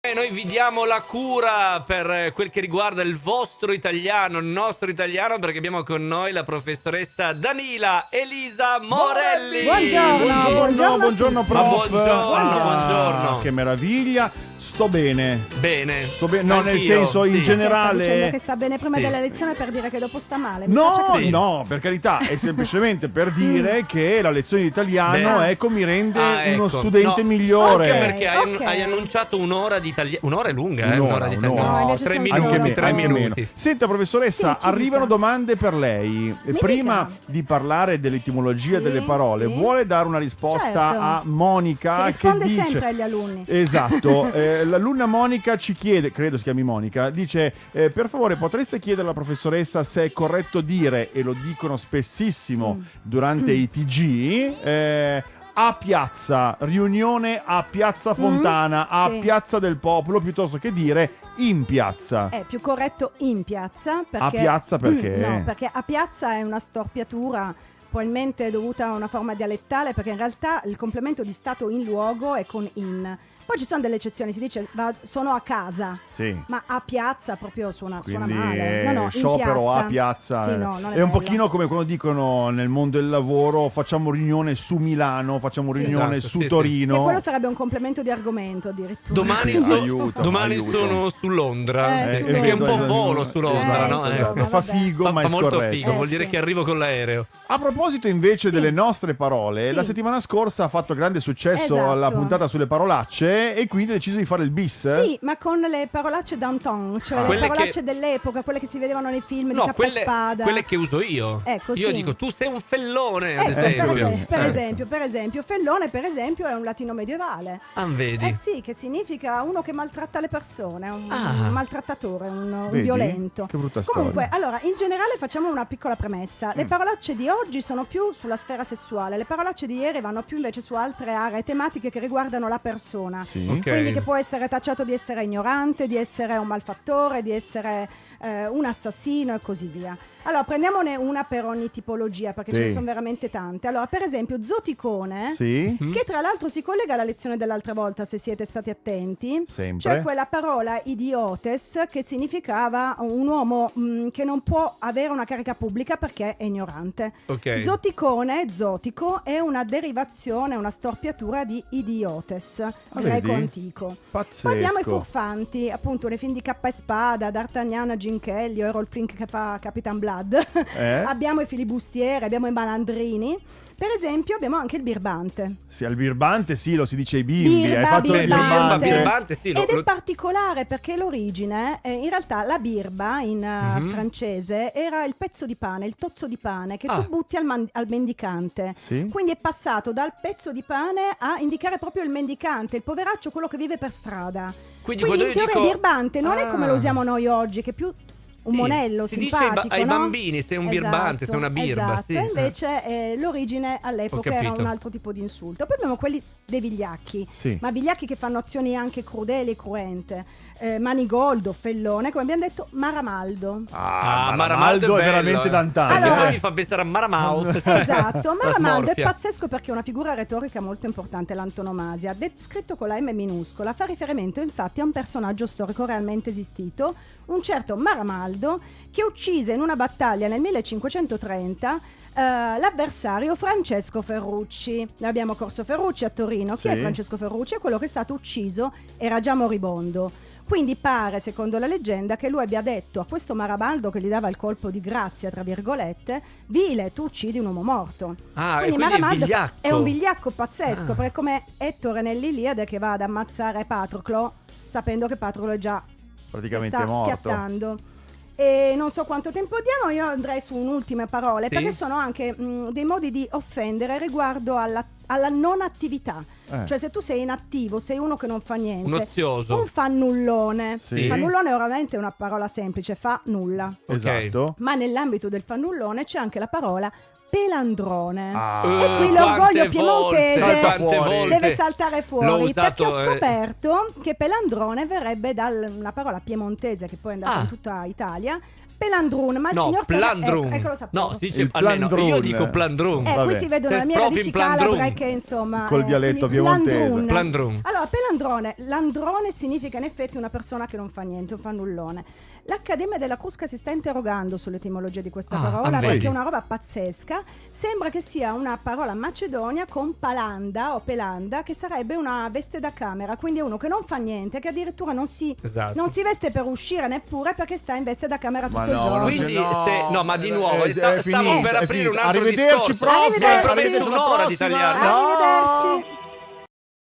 E noi vi diamo la cura per quel che riguarda il vostro italiano, il nostro italiano, perché abbiamo con noi la professoressa Danila Elisa Morelli. Buongiorno prof. Buongiorno. Che meraviglia. Sto bene. Bene. No, nel senso, in Sta generale. dicendo che sta bene prima Sì. della lezione per dire che dopo sta male. Sì. No, per carità, è semplicemente per dire che la lezione di italiano, Beh. mi rende uno Ecco. studente No, migliore. Anche perché Ok. hai annunciato un'ora di italiano. Un'ora è lunga, Un'ora di un'ora. italiano. No, invece 3 sono minuti, solo- tre anche minuti. meno. Senta, professoressa, Sì, ci arrivano dica. domande per lei. Prima dica. di parlare dell'etimologia Sì, delle parole, sì. vuole dare una risposta Certo. a Monica Si che risponde dice... sempre agli alunni. Esatto, l'alunna Monica ci chiede, credo si chiami Monica, dice per favore potreste chiedere alla professoressa se è corretto dire, e lo dicono spessissimo durante i TG, a piazza, riunione a Piazza Fontana, a sì. Piazza del Popolo, piuttosto che dire in piazza. È più corretto in piazza perché, A piazza perché? No, perché a piazza è una storpiatura probabilmente dovuta a una forma dialettale, perché in realtà il complemento di stato in luogo è con in. Poi ci sono delle eccezioni, si dice sono a casa, Sì. ma a piazza proprio suona Quindi male. No, in sciopero piazza. a piazza. Sì, no, non è un bello. pochino come quando dicono nel mondo del lavoro facciamo riunione su Milano, facciamo Sì. riunione Esatto, su sì, sì. Torino. E quello sarebbe un complemento di argomento addirittura. Domani, Aiuto, domani aiuto. sono su Londra, su perché è un po' Londra. volo su Londra, no? sì, Esatto, vabbè. fa figo ma è Fa molto scorretto. figo, vuol dire sì. che arrivo con l'aereo. A proposito invece Sì. delle nostre parole, Sì. la settimana scorsa ha fatto grande successo Esatto. la puntata sulle parolacce e quindi ha deciso di fare il bis. Sì, ma con le parolacce downtown, cioè Quelle le parolacce che- dell'epoca, quelle che si vedevano nei film di No, Cappa e Spada. quelle che uso io. Ecco, Io sì. dico, tu sei un fellone, ad Per esempio. esempio, fellone per esempio è un latino medievale. Ah, vedi? Eh sì, che significa uno che maltratta le persone, un maltrattatore, un Vedi? violento. Che brutta Comunque, storia. allora, in generale facciamo una piccola premessa. Le parolacce di oggi sono più sulla sfera sessuale, le parolacce di ieri vanno più invece su altre aree tematiche che riguardano la persona. Sì. Ok. Quindi che può essere tacciato di essere ignorante, di essere un malfattore, di essere un assassino e così via. Allora, prendiamone una per ogni tipologia, perché ce ne Sì. sono veramente tante. Allora, per esempio, zoticone, Sì? che tra l'altro si collega alla lezione dell'altra volta, se siete stati attenti. Sempre. Cioè quella parola idiotes che significava un uomo che non può avere una carica pubblica perché è ignorante. Ok. Zoticone, zotico, è una derivazione, una storpiatura di idiotes, greco vedi? antico. Pazzesco. Poi abbiamo i furfanti, appunto nei film di Cappa e Spada, D'Artagnan, Gin Kelly, Errol Flynn che fa Capitan Blood. Abbiamo i filibustieri, abbiamo i malandrini. Per esempio abbiamo anche il birbante. Sì, al birbante sì, lo si dice ai bimbi. Hai fatto il birbante. Birbante, sì. Ed è particolare perché l'origine, in realtà la birba in francese era il pezzo di pane, il tozzo di pane che tu butti al mendicante. Sì. Quindi è passato dal pezzo di pane a indicare proprio il mendicante, il poveraccio, quello che vive per strada. Quindi Quindi quando in io teoria dico- birbante non è come lo usiamo noi oggi, che è più un Sì, monello si dice simpatico, ai no? bambini, sei un birbante, sei una birba, esatto. sì. E invece l'origine Ho all'epoca era capito. un altro tipo di insulto. Poi abbiamo quelli dei vigliacchi, Sì. ma vigliacchi che fanno azioni anche crudeli e cruente. Manigoldo, fellone, come abbiamo detto, Maramaldo. Maramaldo è veramente d'antanno. Perché Allora- poi mi fa pensare a Maramau. Esatto, La Maramaldo è smorfia. pazzesco perché è una figura retorica molto importante, l'antonomasia. Scritto con la M minuscola, fa riferimento infatti a un personaggio storico realmente esistito, un certo Maramaldo, che uccise in una battaglia nel 1530 l'avversario Francesco Ferrucci. Noi abbiamo Corso Ferrucci a Torino. Chi Sì. è Francesco Ferrucci? È quello che è stato ucciso, era già moribondo. Quindi pare, secondo la leggenda, che lui abbia detto a questo Marabaldo che gli dava il colpo di grazia, tra virgolette, vile, tu uccidi un uomo morto. Ah, e quindi è Marabaldo vigliacco. è un vigliacco pazzesco, Ah. perché come Ettore nell'Iliade che va ad ammazzare Patroclo, sapendo che Patroclo è già Praticamente sta morto. schiattando. E non so quanto tempo diamo, io andrei su un'ultima parole, Sì. perché sono anche dei modi di offendere riguardo alla non attività. Cioè se tu sei inattivo, sei uno che non fa niente. Un ozioso. Un fannullone. Sì. Fannullone è veramente una parola semplice, fa nulla. Ok. Esatto. Ma nell'ambito del fannullone c'è anche la parola pelandrone. Ah. E qui l'orgoglio piemontese fuori. deve saltare L'ho fuori, usato, perché ho scoperto che pelandrone verrebbe da una parola piemontese che poi è andata in tutta Italia. Pelandrun, ma il No, signor plandrun. ecco, lo sapevo. No, si dice Il almeno io plandrun. dico plandrun. Vabbè. Qui si vedono Sei le mie proprio radici in plandrun. calabre che insomma Col dialetto quindi piemontese. Plandrun. Allora, pelandrone, landrone significa in effetti una persona che non fa niente, un fannullone. L'Accademia della Crusca si sta interrogando sull'etimologia di questa parola vedi. perché è una roba pazzesca. Sembra che sia una parola macedonia con palanda o pelanda, che sarebbe una veste da camera, quindi è uno che non fa niente, che addirittura non si veste per uscire neppure perché sta in veste da camera tutto il giorno. Quindi no, ma di nuovo è stiamo finito, per è aprire finito. un altro Arrivederci, discorso. prof. Mi hai promesso Arrivederci. un'ora di italiano. Arrivederci.